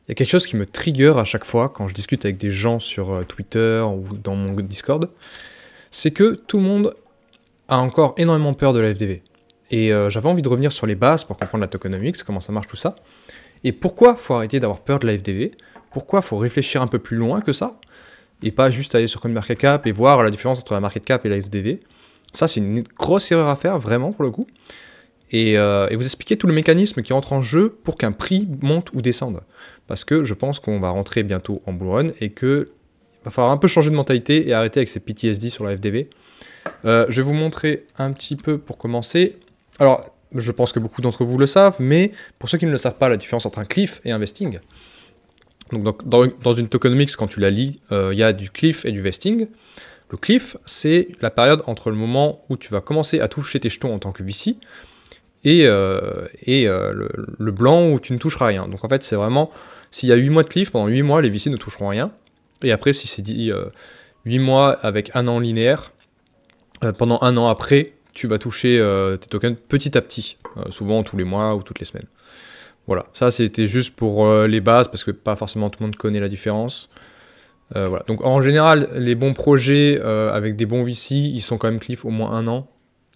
il y a quelque chose qui me trigger à chaque fois quand je discute avec des gens sur Twitter ou dans mon Discord, c'est que tout le monde a encore énormément peur de la FDV. Et j'avais envie de revenir sur les bases pour comprendre la tokenomics, comment ça marche tout ça. Et pourquoi faut arrêter d'avoir peur de la FDV? Pourquoi faut réfléchir un peu plus loin que ça? Et pas juste aller sur CoinMarketCap et voir la différence entre la market cap et la FDV. Ça, c'est une grosse erreur à faire, vraiment, pour le coup. Et vous expliquer tout le mécanisme qui entre en jeu pour qu'un prix monte ou descende. Parce que je pense qu'on va rentrer bientôt en bull run et qu'il va falloir un peu changer de mentalité et arrêter avec ces PTSD sur la FDV. Je vais vous montrer un petit peu pour commencer. Alors, je pense que beaucoup d'entre vous le savent, mais pour ceux qui ne le savent pas, la différence entre un cliff et un vesting. Donc dans une tokenomics, quand tu la lis, il y a du cliff et du vesting. Le cliff, c'est la période entre le moment où tu vas commencer à toucher tes jetons en tant que VC et le blanc où tu ne toucheras rien. Donc en fait, c'est vraiment, s'il y a 8 mois de cliff, pendant 8 mois, les VC ne toucheront rien. Et après, si c'est dit 8 mois avec un an linéaire, pendant un an après, tu vas toucher tes tokens petit à petit, souvent tous les mois ou toutes les semaines. Voilà, ça c'était juste pour les bases, parce que pas forcément tout le monde connaît la différence. Voilà. Donc en général, les bons projets avec des bons VC, ils sont quand même cliff au moins un an.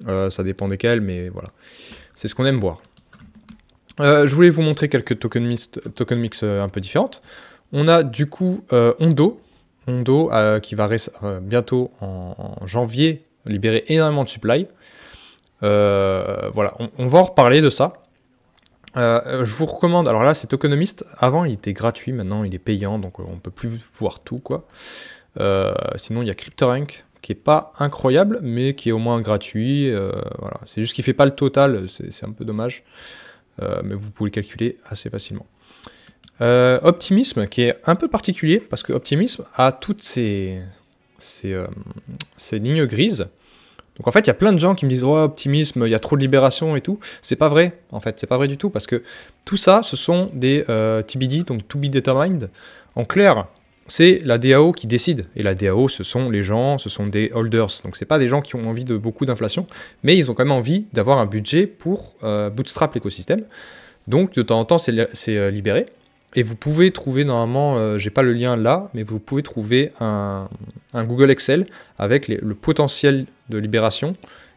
Ça dépend desquels, mais voilà. C'est ce qu'on aime voir. Je voulais vous montrer quelques tokenomics un peu différentes. On a du coup Ondo qui va bientôt en janvier libérer énormément de supply. Voilà, on va en reparler de ça. Je vous recommande, alors là c'est Tokenomist, avant il était gratuit, maintenant il est payant, donc on peut plus voir tout quoi. Sinon il y a CryptoRank, qui est pas incroyable, mais qui est au moins gratuit, voilà. C'est juste qu'il fait pas le total, c'est un peu dommage, mais vous pouvez le calculer assez facilement. Optimism, qui est un peu particulier, parce que Optimism a toutes ces lignes grises. Donc en fait, il y a plein de gens qui me disent « Ouais, optimisme, il y a trop de libération et tout ». C'est pas vrai, en fait, c'est pas vrai du tout, parce que tout ça, ce sont des TBD, donc To Be Determined. En clair, c'est la DAO qui décide. Et la DAO, ce sont les gens, ce sont des holders. Donc c'est pas des gens qui ont envie de beaucoup d'inflation, mais ils ont quand même envie d'avoir un budget pour bootstrap l'écosystème. Donc de temps en temps, c'est libéré. Et vous pouvez trouver normalement, j'ai pas le lien là, mais vous pouvez trouver un Google Excel avec le potentiel de libération.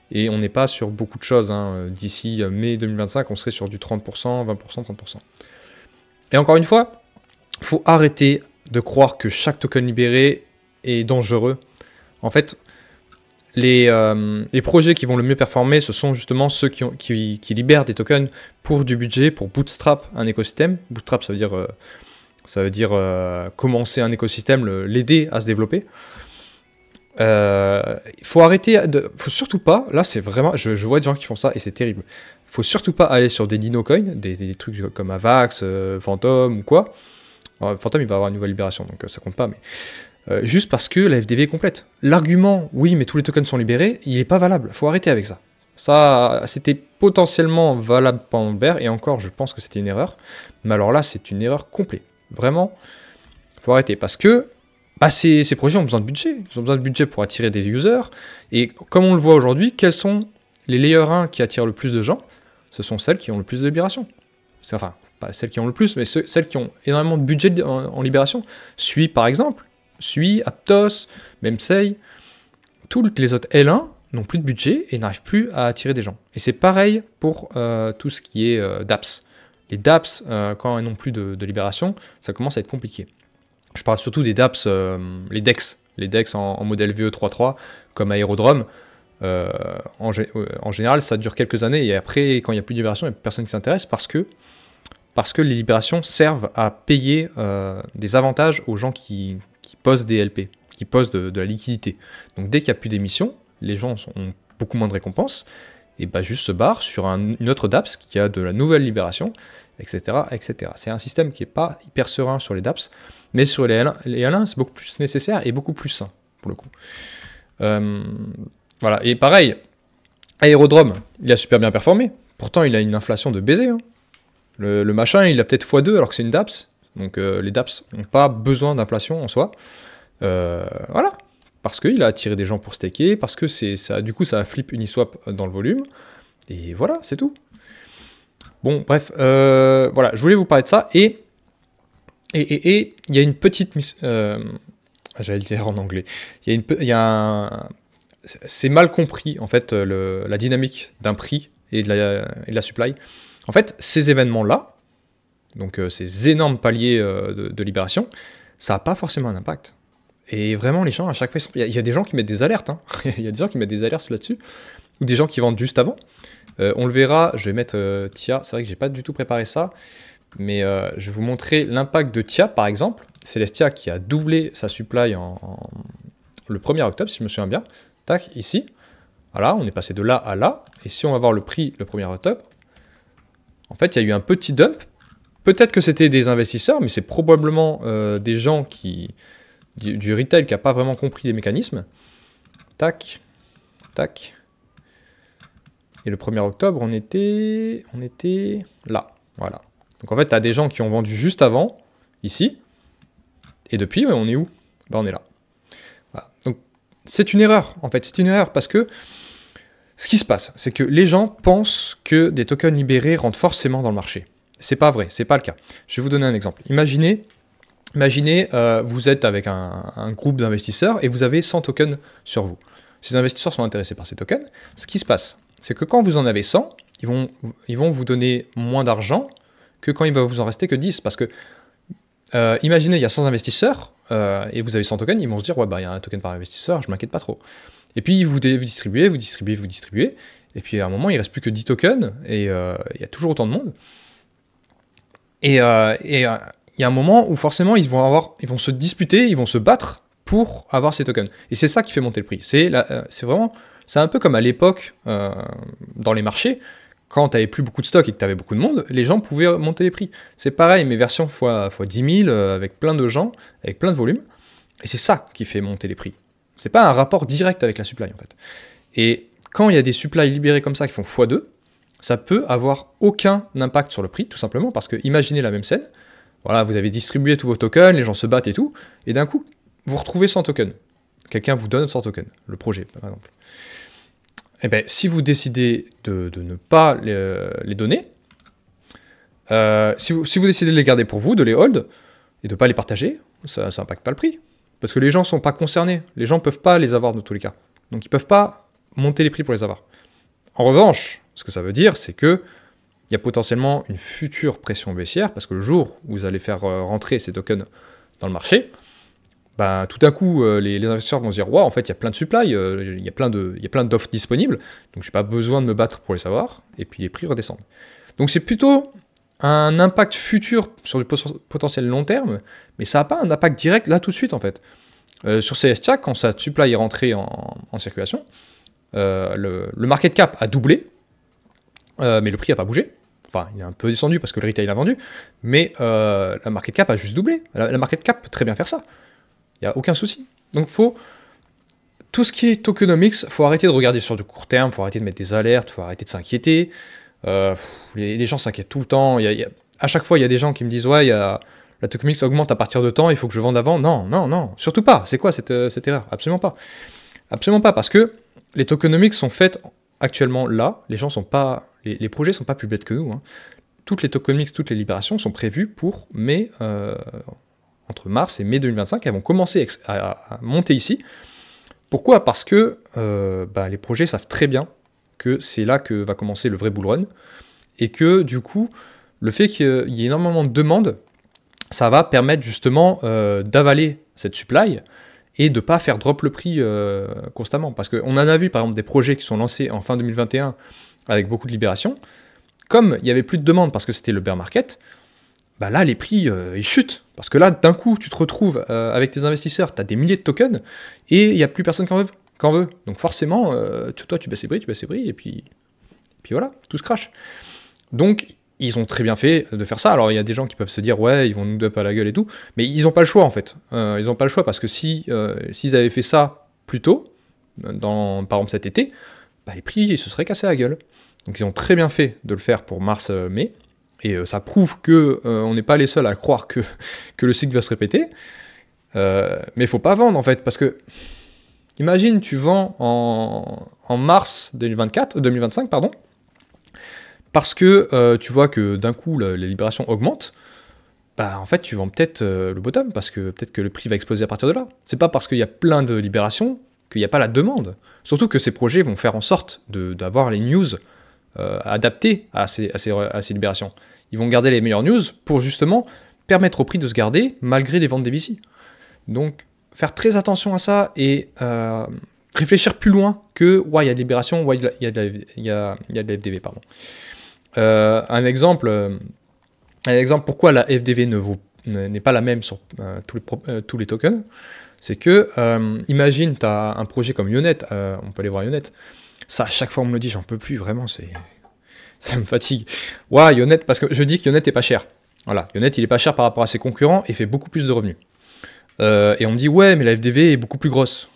Et on n'est pas sur beaucoup de choses. Hein. D'ici mai 2025, on serait sur du 30%, 20%, 30%. Et encore une fois, il faut arrêter de croire que chaque token libéré est dangereux. En fait, les projets qui vont le mieux performer, ce sont justement ceux qui libèrent des tokens pour du budget, pour bootstrap un écosystème. Bootstrap, ça veut dire commencer un écosystème, l'aider à se développer. Il faut arrêter, faut surtout pas, là c'est vraiment, je vois des gens qui font ça et c'est terrible. Il faut surtout pas aller sur des dinocoins, des trucs comme Avax, Phantom ou quoi. Alors, Phantom il va avoir une nouvelle libération, donc ça compte pas, mais... juste parce que la FDV est complète. L'argument, oui, mais tous les tokens sont libérés, il n'est pas valable. Il faut arrêter avec ça. Ça, c'était potentiellement valable pendant le bear, et encore, je pense que c'était une erreur. Mais alors là, c'est une erreur complète. Vraiment, il faut arrêter. Parce que ces projets ont besoin de budget. Ils ont besoin de budget pour attirer des users. Et comme on le voit aujourd'hui, quels sont les layer 1 qui attirent le plus de gens? Ce sont celles qui ont le plus de libération. Enfin, pas celles qui ont le plus, mais celles qui ont énormément de budget en libération. Sui, par exemple. Sui, Aptos, Memsei, toutes les autres L1 n'ont plus de budget et n'arrivent plus à attirer des gens. Et c'est pareil pour tout ce qui est DApps. Les DApps, quand elles n'ont plus de libération, ça commence à être compliqué. Je parle surtout des DApps, les DEX. Les DEX en modèle VE3.3, comme Aerodrome. En général, ça dure quelques années et après, quand il n'y a plus de libération, il n'y a personne qui s'intéresse parce que les libérations servent à payer des avantages aux gens qui posent des LP, qui posent de la liquidité. Donc dès qu'il n'y a plus d'émissions, les gens ont beaucoup moins de récompenses, et juste se barrent sur une autre DApps qui a de la nouvelle libération, etc. etc. C'est un système qui n'est pas hyper serein sur les DApps, mais sur les L1, c'est beaucoup plus nécessaire et beaucoup plus sain, pour le coup. Voilà, et pareil, Aerodrome, il a super bien performé, pourtant il a une inflation de baiser. Hein. Le machin, il a peut-être x2 alors que c'est une DApps. Donc les DApps n'ont pas besoin d'inflation en soi. Voilà. Parce qu'il a attiré des gens pour staker, parce que du coup ça flip Uniswap dans le volume. Et voilà, c'est tout. Bon, bref, voilà, je voulais vous parler de ça. Et Et il y a une petite... j'allais le dire en anglais. C'est mal compris, en fait, la dynamique d'un prix et de la supply. En fait, ces événements-là, donc ces énormes paliers de libération, ça n'a pas forcément un impact. Et vraiment, les gens, à chaque fois, il y a des gens qui mettent des alertes. Hein. Il y a des gens qui mettent des alertes là-dessus. Ou des gens qui vendent juste avant. On le verra, je vais mettre TIA. C'est vrai que j'ai pas du tout préparé ça. Mais je vais vous montrer l'impact de TIA, par exemple. Celestia qui a doublé sa supply le 1er octobre, si je me souviens bien. Tac, ici. Voilà, on est passé de là à là. Et si on va voir le prix le 1er octobre, en fait, il y a eu un petit dump. Peut-être que c'était des investisseurs, mais c'est probablement des gens du retail qui n'a pas vraiment compris les mécanismes. Tac, tac. Et le 1er octobre, on était là. Voilà. Donc en fait, tu as des gens qui ont vendu juste avant, ici. Et depuis, on est où? Ben, on est là. Voilà. Donc c'est une erreur, en fait. C'est une erreur parce que ce qui se passe, c'est que les gens pensent que des tokens libérés rentrent forcément dans le marché. C'est pas vrai, c'est pas le cas. Je vais vous donner un exemple. Imaginez, vous êtes avec un groupe d'investisseurs et vous avez 100 tokens sur vous. Ces investisseurs sont intéressés par ces tokens. Ce qui se passe, c'est que quand vous en avez 100, ils vont vous donner moins d'argent que quand il va vous en rester que 10. Parce que, imaginez, il y a 100 investisseurs et vous avez 100 tokens, ils vont se dire, ouais, bah, il y a un token par investisseur, je m'inquiète pas trop. Et puis, vous distribuez, et puis à un moment, il ne reste plus que 10 tokens, et il y a toujours autant de monde. Et il y a un moment où forcément, ils vont se disputer, ils vont se battre pour avoir ces tokens. Et c'est ça qui fait monter le prix. C'est un peu comme à l'époque, dans les marchés, quand tu n'avais plus beaucoup de stock et que tu avais beaucoup de monde, les gens pouvaient monter les prix. C'est pareil, mais version fois 10 000, avec plein de gens, avec plein de volume. Et c'est ça qui fait monter les prix. C'est pas un rapport direct avec la supply, en fait. Et quand il y a des supplies libérées comme ça qui font x2, ça peut avoir aucun impact sur le prix, tout simplement parce que, imaginez la même scène, voilà, vous avez distribué tous vos tokens, les gens se battent et tout, et d'un coup, vous retrouvez 100 tokens. Quelqu'un vous donne 100 tokens, le projet, par exemple. Et bien, si vous décidez de ne pas les donner, si vous décidez de les garder pour vous, de les hold, et de ne pas les partager, ça n'impacte pas le prix. Parce que les gens ne sont pas concernés. Les gens ne peuvent pas les avoir dans tous les cas. Donc ils ne peuvent pas monter les prix pour les avoir. En revanche, ce que ça veut dire, c'est qu'il y a potentiellement une future pression baissière, parce que le jour où vous allez faire rentrer ces tokens dans le marché, ben, tout d'un coup, les investisseurs vont se dire « Wow, en fait, il y a plein de supply, il y a plein d'offres disponibles, donc je n'ai pas besoin de me battre pour les avoir, et puis les prix redescendent. » Donc c'est plutôt un impact futur sur du potentiel long terme, mais ça n'a pas un impact direct là tout de suite en fait. Sur Celestia, quand sa supply est rentrée en circulation, le market cap a doublé, mais le prix n'a pas bougé. Enfin, il est un peu descendu parce que le retail a vendu, mais la market cap a juste doublé. La market cap peut très bien faire ça. Il n'y a aucun souci. Donc tout ce qui est tokenomics, il faut arrêter de regarder sur du court terme, il faut arrêter de mettre des alertes, il faut arrêter de s'inquiéter. Les gens s'inquiètent tout le temps. À chaque fois, il y a des gens qui me disent « Ouais, la tokenomics augmente à partir de temps, il faut que je vende avant. » Non, non, non, surtout pas. C'est quoi cette erreur? Absolument pas. Absolument pas, parce que les tokenomics sont faites actuellement là. Les gens sont pas... Les projets sont pas plus bêtes que nous. Hein. Toutes les tokenomics, toutes les libérations sont prévues pour mai... entre mars et mai 2025, elles vont commencer à monter ici. Pourquoi? Parce que les projets savent très bien que c'est là que va commencer le vrai bull run, et que du coup, le fait qu'il y ait énormément de demandes, ça va permettre justement d'avaler cette supply et de ne pas faire drop le prix constamment. Parce qu'on en a vu par exemple des projets qui sont lancés en fin 2021 avec beaucoup de libération, comme il n'y avait plus de demande parce que c'était le bear market, bah là les prix ils chutent. Parce que là d'un coup tu te retrouves avec tes investisseurs, tu as des milliers de tokens et il n'y a plus personne qui en veut. Donc forcément, toi tu baisses les prix, et puis voilà, tout se crache. Donc ils ont très bien fait de faire ça. Alors il y a des gens qui peuvent se dire ouais ils vont nous dump à la gueule et tout, mais ils n'ont pas le choix en fait. Ils n'ont pas le choix parce que s'ils avaient fait ça plus tôt, par exemple cet été, bah, les prix ils se seraient cassés la gueule. Donc ils ont très bien fait de le faire pour mars-mai, et ça prouve que on n'est pas les seuls à croire que le cycle va se répéter. Mais il faut pas vendre en fait, parce que imagine tu vends en mars 2025, parce que tu vois que d'un coup les libérations augmentent, bah en fait tu vends peut-être le bottom, parce que peut-être que le prix va exploser à partir de là. C'est pas parce qu'il y a plein de libérations qu'il n'y a pas la demande. Surtout que ces projets vont faire en sorte d'avoir les news adaptées à ces libérations. Ils vont garder les meilleures news pour justement permettre au prix de se garder malgré les ventes des VC. Donc faire très attention à ça et réfléchir plus loin que ouais, il y a de libération, ouais, il y a de la FDV, pardon. Un exemple pourquoi la FDV n'est pas la même sur tous les tokens, c'est que, imagine, tu as un projet comme Yonet, on peut aller voir Yonet, ça, à chaque fois on me le dit, j'en peux plus, vraiment, ça me fatigue. Ouais, Yonet, parce que je dis que Yonet est pas cher. Voilà, Yonet, il est pas cher par rapport à ses concurrents et fait beaucoup plus de revenus. Et on me dit, ouais, mais la FDV est beaucoup plus grosse.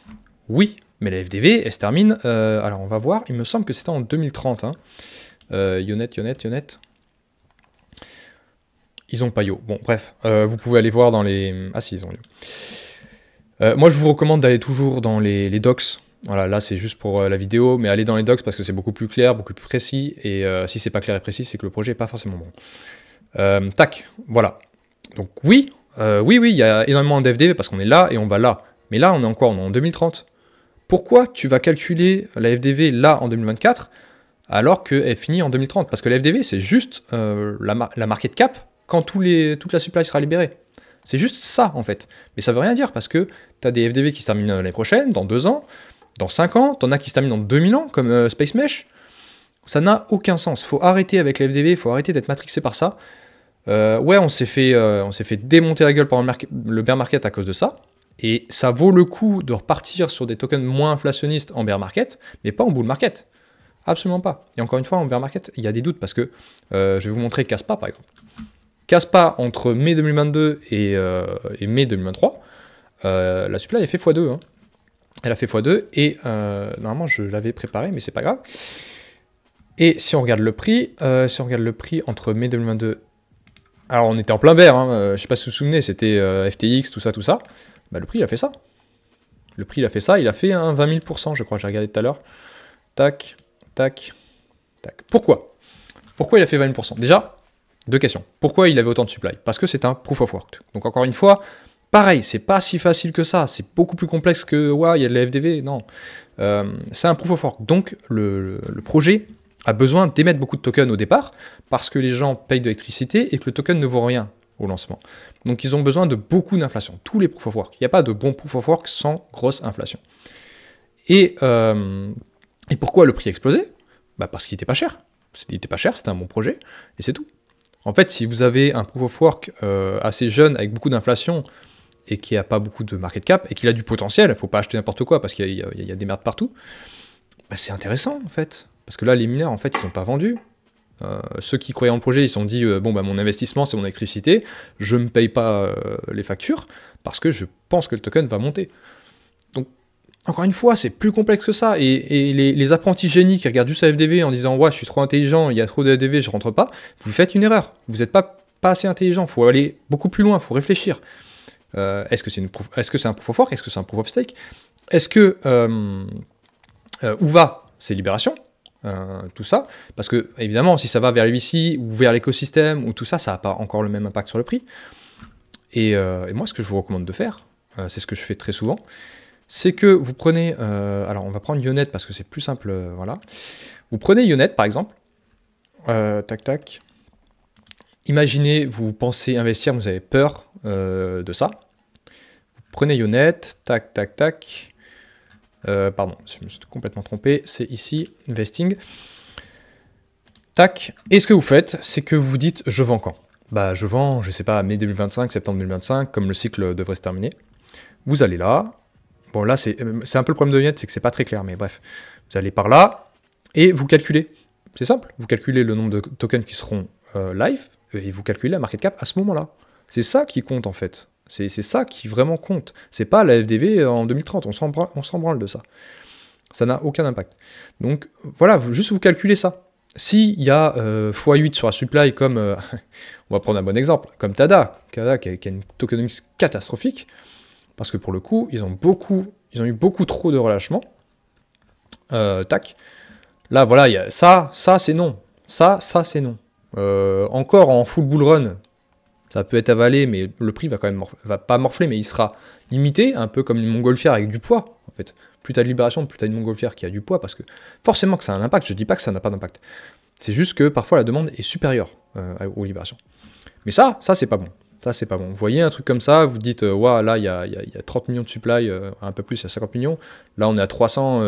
Oui, mais la FDV, elle se termine, alors on va voir, il me semble que c'était en 2030, hein. Yonet. Ils ont pas Yo. Bon, bref, vous pouvez aller voir dans les... Ah si, ils ont Yo. Moi, je vous recommande d'aller toujours dans les docs. Voilà, là, c'est juste pour la vidéo, mais allez dans les docs parce que c'est beaucoup plus clair, beaucoup plus précis, et si c'est pas clair et précis, c'est que le projet est pas forcément bon. Tac, voilà. Donc oui, il y a énormément d'FDV parce qu'on est là et on va là. Mais là, on est en quoi? On est en 2030. Pourquoi tu vas calculer la FDV là en 2024 alors qu'elle finit en 2030? Parce que la FDV, c'est juste la market cap quand toute la supply sera libérée. C'est juste ça, en fait. Mais ça veut rien dire, parce que tu as des FDV qui se terminent l'année prochaine, dans 2 ans, dans 5 ans, t'en as qui se terminent dans 2000 ans, comme Space Mesh. Ça n'a aucun sens. Faut arrêter avec la FDV, faut arrêter d'être matrixé par ça. Ouais, on s'est fait démonter la gueule pendant le bear market à cause de ça. Et ça vaut le coup de repartir sur des tokens moins inflationnistes en bear market, mais pas en bull market. Absolument pas. Et encore une fois, en bear market, il y a des doutes, parce que je vais vous montrer Caspa, par exemple. Caspa, entre mai 2022 et mai 2023, la supply a fait x2. Hein. Elle a fait x2, et normalement, je l'avais préparé, mais c'est pas grave. Et si on regarde le prix, entre mai 2022... Alors, on était en plein bear, hein, je sais pas si vous vous souvenez, c'était FTX, tout ça. Bah, le prix, il a fait ça. Le prix, il a fait ça, il a fait un 20 000%, je crois, j'ai regardé tout à l'heure. Tac, tac, tac. Pourquoi il a fait 20 000%? Déjà, 2 questions. Pourquoi il avait autant de supply? Parce que c'est un proof of work. Donc encore une fois, pareil, c'est pas si facile que ça. C'est beaucoup plus complexe que, ouais, il y a de la FDV. Non. C'est un proof of work. Donc le projet a besoin d'émettre beaucoup de tokens au départ, parce que les gens payent de l'électricité et que le token ne vaut rien au lancement. Donc ils ont besoin de beaucoup d'inflation. Tous les proof of work. Il n'y a pas de bon proof of work sans grosse inflation. Et pourquoi le prix a explosé? Bah parce qu'il n'était pas cher. Il n'était pas cher, c'était un bon projet, et c'est tout. En fait, si vous avez un proof of work assez jeune, avec beaucoup d'inflation, et qui n'a pas beaucoup de market cap, et qu'il a du potentiel, il ne faut pas acheter n'importe quoi, parce qu'il y a des merdes partout, bah c'est intéressant, en fait. Parce que là, les mineurs, en fait, ils ne sont pas vendus. Ceux qui croyaient en le projet, ils se sont dit, bon, bah mon investissement, c'est mon électricité, je ne me paye pas les factures, parce que je pense que le token va monter. Donc, encore une fois, c'est plus complexe que ça, et les apprentis génies qui regardent juste la FDV en disant « Ouais, je suis trop intelligent, il y a trop de FDV, je rentre pas », vous faites une erreur. Vous n'êtes pas assez intelligent, il faut aller beaucoup plus loin, il faut réfléchir. Est-ce que c'est un proof of work? Est-ce que c'est un proof of stake? Est-ce que... où va ces libérations? Tout ça, parce que, évidemment, si ça va vers les VC, ou vers l'écosystème, ou tout ça, ça n'a pas encore le même impact sur le prix. Et moi, ce que je vous recommande de faire, c'est ce que je fais très souvent, c'est que vous prenez, alors on va prendre Yonet parce que c'est plus simple, voilà. Vous prenez Yonet par exemple, tac tac. Imaginez, vous pensez investir, vous avez peur de ça. Vous prenez Yonet, tac tac tac. Pardon, je me suis complètement trompé, c'est ici, investing. Tac. Et ce que vous faites, c'est que vous vous dites, je vends quand? Bah je vends, je sais pas, mai 2025, septembre 2025, comme le cycle devrait se terminer. Vous allez là. Bon, là, c'est un peu le problème de Yonet, c'est que c'est pas très clair, mais bref. Vous allez par là, et vous calculez. C'est simple, vous calculez le nombre de tokens qui seront live, et vous calculez la market cap à ce moment-là. C'est ça qui compte, en fait. C'est ça qui vraiment compte. C'est pas la FDV en 2030, on s'en branle de ça. Ça n'a aucun impact. Donc, voilà, juste vous calculez ça. S'il y a x8 sur la supply, comme, on va prendre un bon exemple, comme Tada qui a une tokenomics catastrophique, parce que pour le coup, ils ont eu beaucoup trop de relâchements. Tac. Là, voilà, ça c'est non. Ça c'est non. Encore en full bull run, Ça peut être avalé, mais le prix va quand même va pas morfler, mais il sera limité, un peu comme une montgolfière avec du poids, en fait. Plus t'as de libération, plus t'as une montgolfière qui a du poids, parce que forcément que ça a un impact, je dis pas que ça n'a pas d'impact. C'est juste que parfois la demande est supérieure aux libérations. Mais ça c'est pas bon. Ça, c'est pas bon. Vous voyez un truc comme ça, vous dites, ouais, là, il y a 30 millions de supply, un peu plus, il y a 50 millions. Là, on est à 300,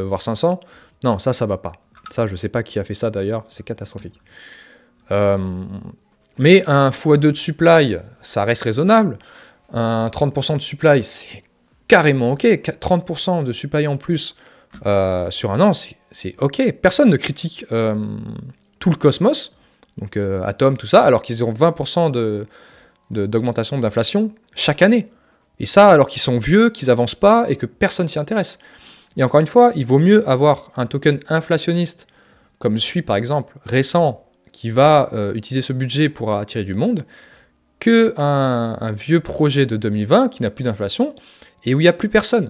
voire 500. Non, ça va pas. Ça, je sais pas qui a fait ça d'ailleurs, c'est catastrophique. Mais un x2 de supply, ça reste raisonnable. Un 30% de supply, c'est carrément ok. 30% de supply en plus sur un an, c'est ok. Personne ne critique tout le cosmos, donc Atom, tout ça, alors qu'ils ont 20% d'augmentation d'inflation chaque année. Et ça, alors qu'ils sont vieux, qu'ils avancent pas et que personne s'y intéresse. Et encore une fois, il vaut mieux avoir un token inflationniste, comme SUI par exemple, récent, qui va utiliser ce budget pour attirer du monde, qu'un vieux projet de 2020 qui n'a plus d'inflation et où il n'y a plus personne.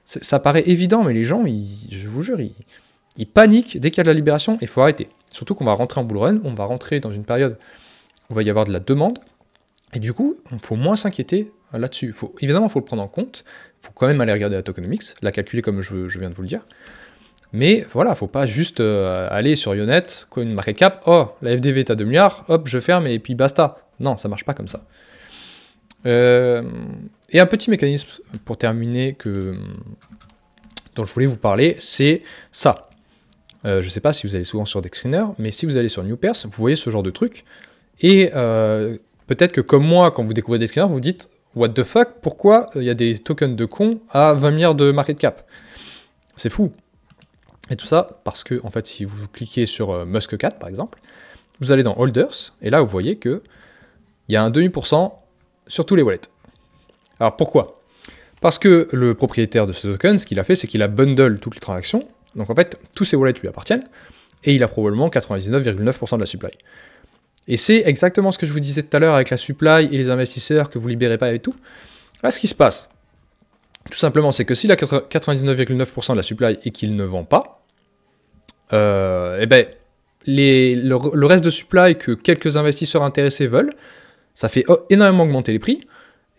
Ça paraît évident, mais les gens, je vous jure, ils paniquent dès qu'il y a de la libération et il faut arrêter. Surtout qu'on va rentrer en bull run, on va rentrer dans une période où il va y avoir de la demande. Et du coup, il faut moins s'inquiéter là-dessus. Évidemment, il faut le prendre en compte. Il faut quand même aller regarder la tokenomics, la calculer comme je viens de vous le dire. Mais voilà, il ne faut pas juste aller sur Yonet, une market cap, oh, la FDV est à 2 milliards, hop, je ferme et puis basta. Non, ça ne marche pas comme ça. Et un petit mécanisme pour terminer dont je voulais vous parler, c'est ça. Je ne sais pas si vous allez souvent sur Dexscreener, mais si vous allez sur NewPers, vous voyez ce genre de truc. Et peut-être que comme moi, quand vous découvrez Dexscreener, vous vous dites « What the fuck, pourquoi il y a des tokens de cons à 20 milliards de market cap ?» C'est fou. Et tout ça parce que, en fait, si vous cliquez sur Musk4, par exemple, vous allez dans Holders, et là, vous voyez qu'il y a un 0,5% sur tous les wallets. Alors, pourquoi? Parce que le propriétaire de ce token, ce qu'il a fait, c'est qu'il a bundle toutes les transactions. Donc, en fait, tous ces wallets lui appartiennent, et il a probablement 99,9% de la supply. Et c'est exactement ce que je vous disais tout à l'heure avec la supply et les investisseurs que vous libérez pas et tout. Là, ce qui se passe, tout simplement, c'est que s'il a 99,9% de la supply et qu'il ne vend pas, eh ben, le reste de supply que quelques investisseurs intéressés veulent, ça fait énormément augmenter les prix.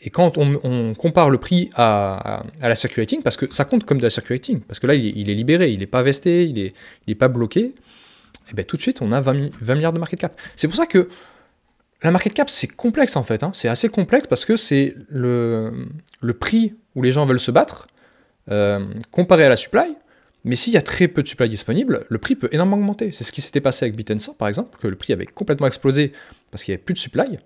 Et quand on compare le prix à la circulating, parce que ça compte comme de la circulating, parce que là, il est libéré, il n'est pas vesté, il n'est pas bloqué, et bien tout de suite, on a 20 milliards de market cap. C'est pour ça que la market cap, c'est complexe en fait. Hein. C'est assez complexe parce que c'est le prix où les gens veulent se battre, comparé à la supply. Mais s'il y a très peu de supply disponible, le prix peut énormément augmenter. C'est ce qui s'était passé avec Bit&Swap, par exemple, que le prix avait complètement explosé parce qu'il n'y avait plus de supply.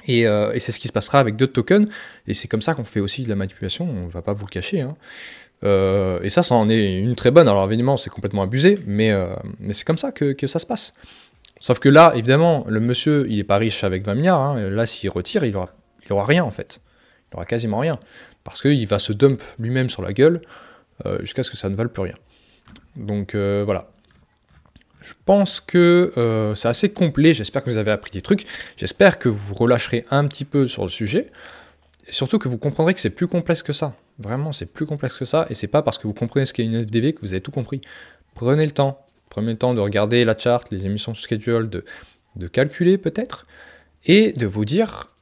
Et c'est ce qui se passera avec d'autres tokens. Et c'est comme ça qu'on fait aussi de la manipulation, on ne va pas vous le cacher. Hein. Et ça en est une très bonne. Alors évidemment, c'est complètement abusé, mais c'est comme ça que ça se passe. Sauf que là, évidemment, le monsieur, il n'est pas riche avec 20 milliards. Hein. Là, s'il retire, il aura rien, en fait. Il aura quasiment rien. Parce qu'il va se dump lui-même sur la gueule jusqu'à ce que ça ne vale plus rien. Donc, voilà. Je pense que c'est assez complet. J'espère que vous avez appris des trucs. J'espère que vous relâcherez un petit peu sur le sujet. Et surtout que vous comprendrez que c'est plus complexe que ça. Vraiment, c'est plus complexe que ça. Et c'est pas parce que vous comprenez ce qu'est une FDV que vous avez tout compris. Prenez le temps. Prenez le temps de regarder la chart, les émissions schedule, de calculer peut-être, et de vous dire,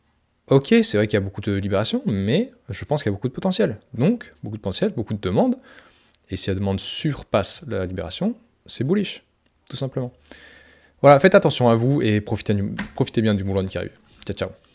ok, c'est vrai qu'il y a beaucoup de libération, mais je pense qu'il y a beaucoup de potentiel. Donc, beaucoup de potentiel, beaucoup de demandes, et si la demande surpasse la libération, c'est bullish, tout simplement. Voilà, faites attention à vous et profitez bien du bull run qui arrive. Ciao, ciao.